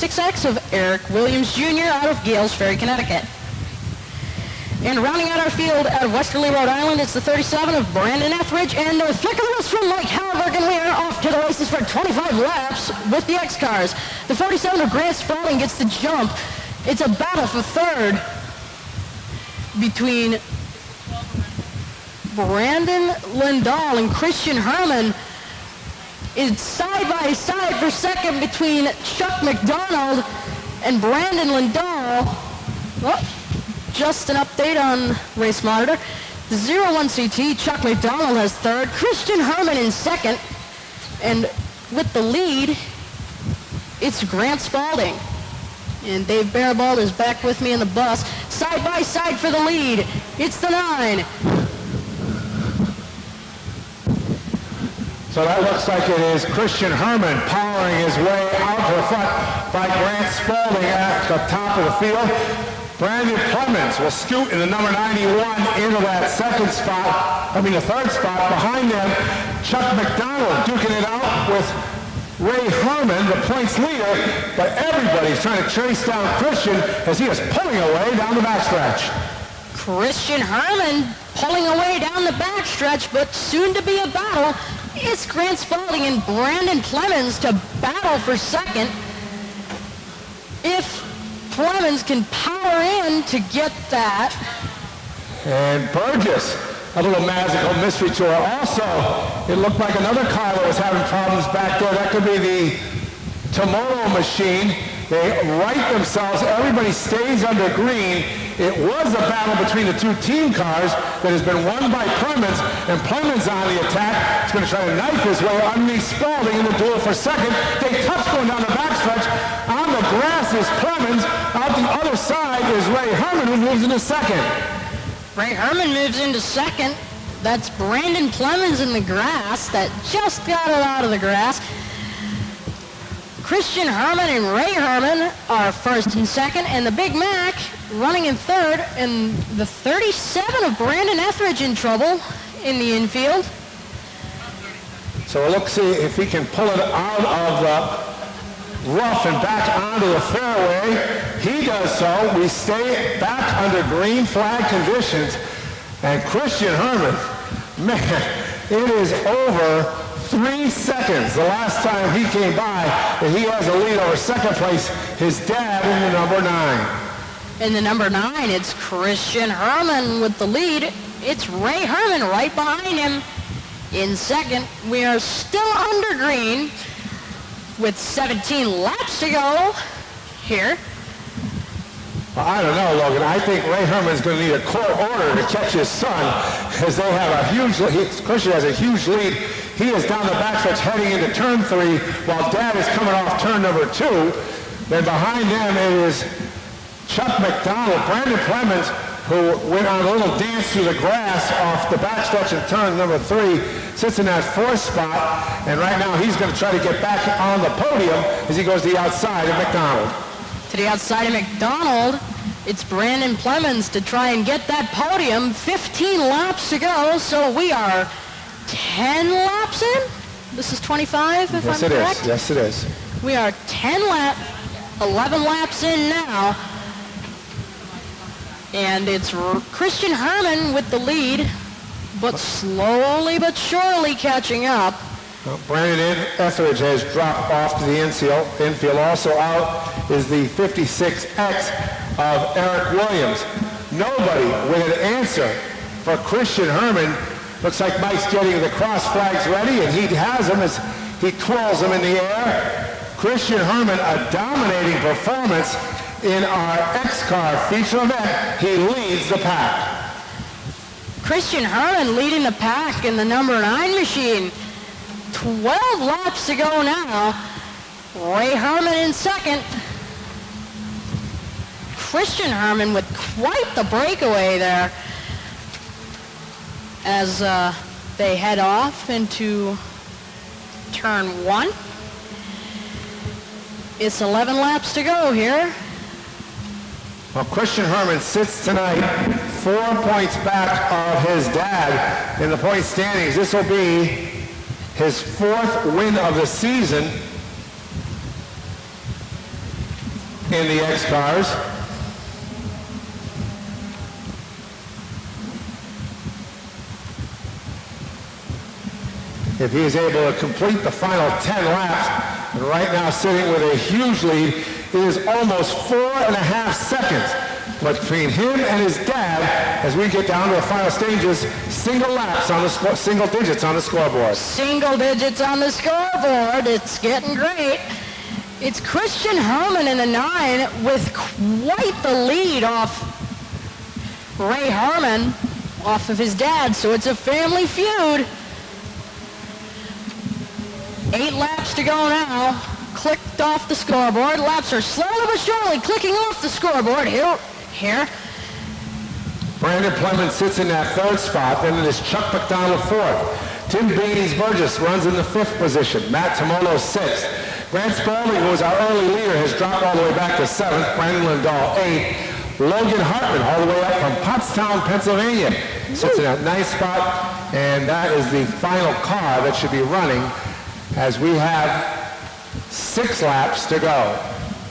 36X of Eric Williams Jr. out of Gales Ferry, Connecticut. And rounding out our field out of Westerly, Rhode Island, it's the 37 of Brandon Etheridge and the flick of the wrist from Mike Halliburton. We are off to the races for 25 laps with the X cars. The 47 of Grant Spalding gets the jump. It's a battle for third between Brandon Lindahl and Christian Herman. It's side by side for second between Chuck McDonald and Brandon Lindahl. Oh, just an update on Race Monitor. The 01 CT, Chuck McDonald has third, Christian Herman in second, and with the lead, it's Grant Spalding. And Dave Barabald is back with me in the bus. Side by side for the lead, it's the 9. So that looks like it is Christian Herman powering his way out to the front by Grant Spalding at the top of the field. Brandon Clemens will scoot in the number 91 into that third spot. Behind them, Chuck McDonald duking it out with Ray Herman, the points leader, but everybody's trying to chase down Christian as he is pulling away down the backstretch. Christian Herman pulling away down the backstretch, but soon to be a battle. It's Grant Spalding and Brandon Clemens to battle for second. If Clemens can power in to get that. And Burgess, a little magical mystery tour. Also, it looked like another car that was having problems back there. That could be the Tomorrow machine. They right themselves. Everybody stays under green. It was a battle between the two team cars that has been won by Clemens, and Clemens on the attack. He's going to try to knife his way underneath Spalding in the duel for second. They touch going down the backstretch. On the grass is Clemens. Out the other side is Ray Herman, who moves into second. Ray Herman moves into second. That's Brandon Clemens in the grass that just got it out of the grass. Christian Herman and Ray Herman are first and second, and the Big Mac running in third, and the 37 of Brandon Etheridge in trouble in the infield. So let's see if he can pull it out of the rough and back onto the fairway. He does so. We stay back under green flag conditions, and Christian Herman, man, it is over 3 seconds the last time he came by, and he has a lead over second place, his dad in the number 9. In the number 9, it's Christian Herman with the lead. It's Ray Herman right behind him in second. We are still under green with 17 laps to go here. Well, I don't know, Logan. I think Ray Herman's going to need a court order to catch his son, as they have a huge lead. Christian has a huge lead. He is down the backstretch heading into turn 3, while Dad is coming off turn number 2. Then behind them it is Chuck McDonald. Brandon Clemens, who went on a little dance through the grass off the backstretch in turn number 3, sits in that 4th spot, and right now he's going to try to get back on the podium as he goes to the outside of McDonald. To the outside of McDonald, it's Brandon Clemens to try and get that podium. 15 laps to go, so we are 10 laps in? This is 25, if I'm correct? Yes, it is. We are 11 laps in now. And it's Christian Herman with the lead, but slowly but surely catching up. Well, Brandon Etheridge has dropped off to the infield. Also out is the 56X of Eric Williams. Nobody with an answer for Christian Herman. Looks like Mike's getting the cross flags ready, and he has them as he twirls them in the air. Christian Herman, a dominating performance in our X-Car feature event. He leads the pack. Christian Herman leading the pack in the number 9 machine. 12 laps to go now. Ray Herman in second. Christian Herman with quite the breakaway there as they head off into turn 1. It's 11 laps to go here. Well, Christian Herman sits tonight 4 points back of his dad in the point standings. This will be his 4th win of the season. in the X cars. If he is able to complete the final 10 laps, and right now sitting with a huge lead, it is almost 4.5 seconds between him and his dad as we get down to the final stages. Single laps on the single digits on the scoreboard. Single digits on the scoreboard. It's getting great. It's Christian Herman in the 9 with quite the lead off Ray Harmon, off of his dad, so it's a family feud. 8 laps to go now. Clicked off the scoreboard. Laps are slowly but surely clicking off the scoreboard here. Brandon Plemons sits in that 3rd spot. Then it is Chuck McDonald 4th. Tim Beans-Burgess runs in the 5th position. Matt Tomolo 6th. Grant Spalding, who was our early leader, has dropped all the way back to 7th. Brandon Lindahl 8th. Logan Hartman all the way up from Pottstown, Pennsylvania, sits in that 9th spot. And that is the final car that should be running as we have 6 laps to go.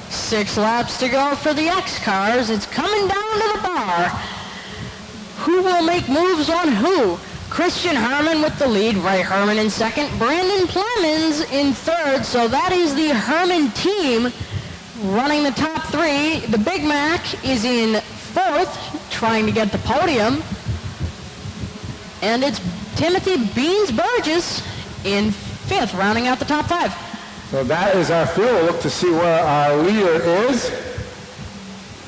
6 laps to go for the X cars. It's coming down to the bar. Who will make moves on who? Christian Herman with the lead, Ray Herman in 2nd, Brandon Plemons in 3rd. So that is the Herman team running the top 3. The Big Mac is in 4th, trying to get the podium. And it's Timothy Beans-Burgess in 5th, rounding out the top 5. So that is our field. We'll look to see where our leader is.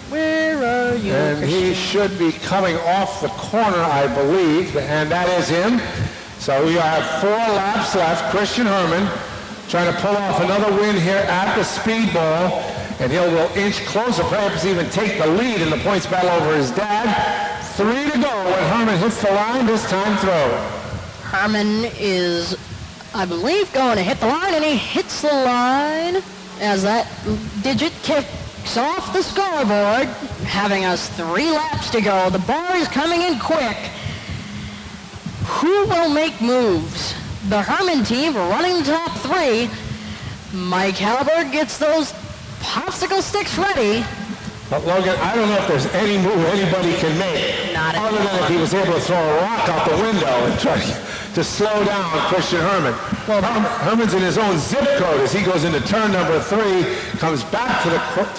Where are you, And Christian? he should be coming off the corner, I believe, and that is him. So we have 4 laps left. Christian Herman trying to pull off another win here at the Speedball, and he will inch closer, perhaps even take the lead in the points battle over his dad. 3 to go when Herman hits the line, this time through. Herman is, I believe, going to hit the line, and he hits the line as that digit kicks off the scoreboard, having us 3 laps to go. The bar is coming in quick. Who will make moves? The Herman team running the top 3. Mike Halberg gets those popsicle sticks ready. But Logan, I don't know if there's any move anybody can make, Not other than if he was able to throw a rock out the window and try to slow down Christian Herman. Well, Herman's in his own zip code as he goes into turn number 3, comes back to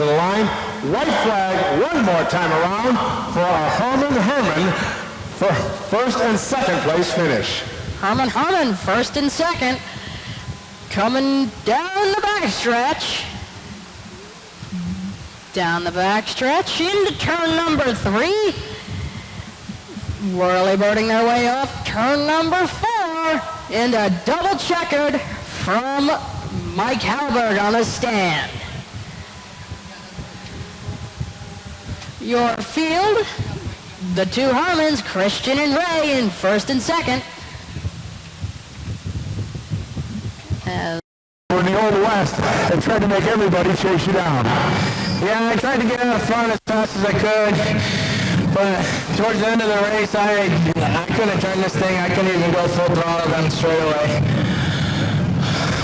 the line. White flag one more time around for our Herman for 1st and 2nd place finish. Herman, 1st and 2nd. Coming down the backstretch. Down the backstretch into turn number 3. Whirly birding their way off turn number 4. And a double checkered from Mike Halberg on the stand. Your field, the 2 Hermans, Christian and Ray, in 1st and 2nd. We're in the Old West and tried to make everybody chase you down. Yeah, I tried to get out front as fast as I could, but towards the end of the race, I couldn't turn this thing. I couldn't even go full throttle down the straightaway.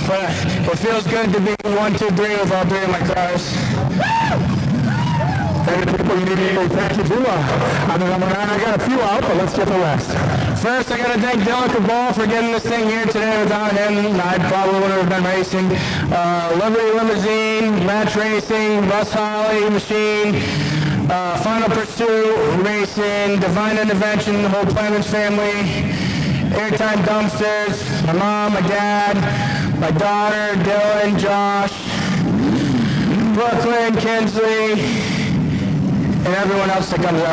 But it feels good to be 1, 2, 3 with all 3 of my cars. Thank you, Dula. I got a few out, but let's get the rest. First, I got to thank Dylan Cabal for getting this thing here today. Without him, I probably wouldn't have been racing. Liberty Limousine, Match Racing, Russ Holly Machine, Final Pursuit Racing, Divine Intervention, the whole Plemons family, Airtime Dumpsters, my mom, my dad, my daughter, Dylan, Josh, Brooklyn, Kinsley, and everyone else that comes out.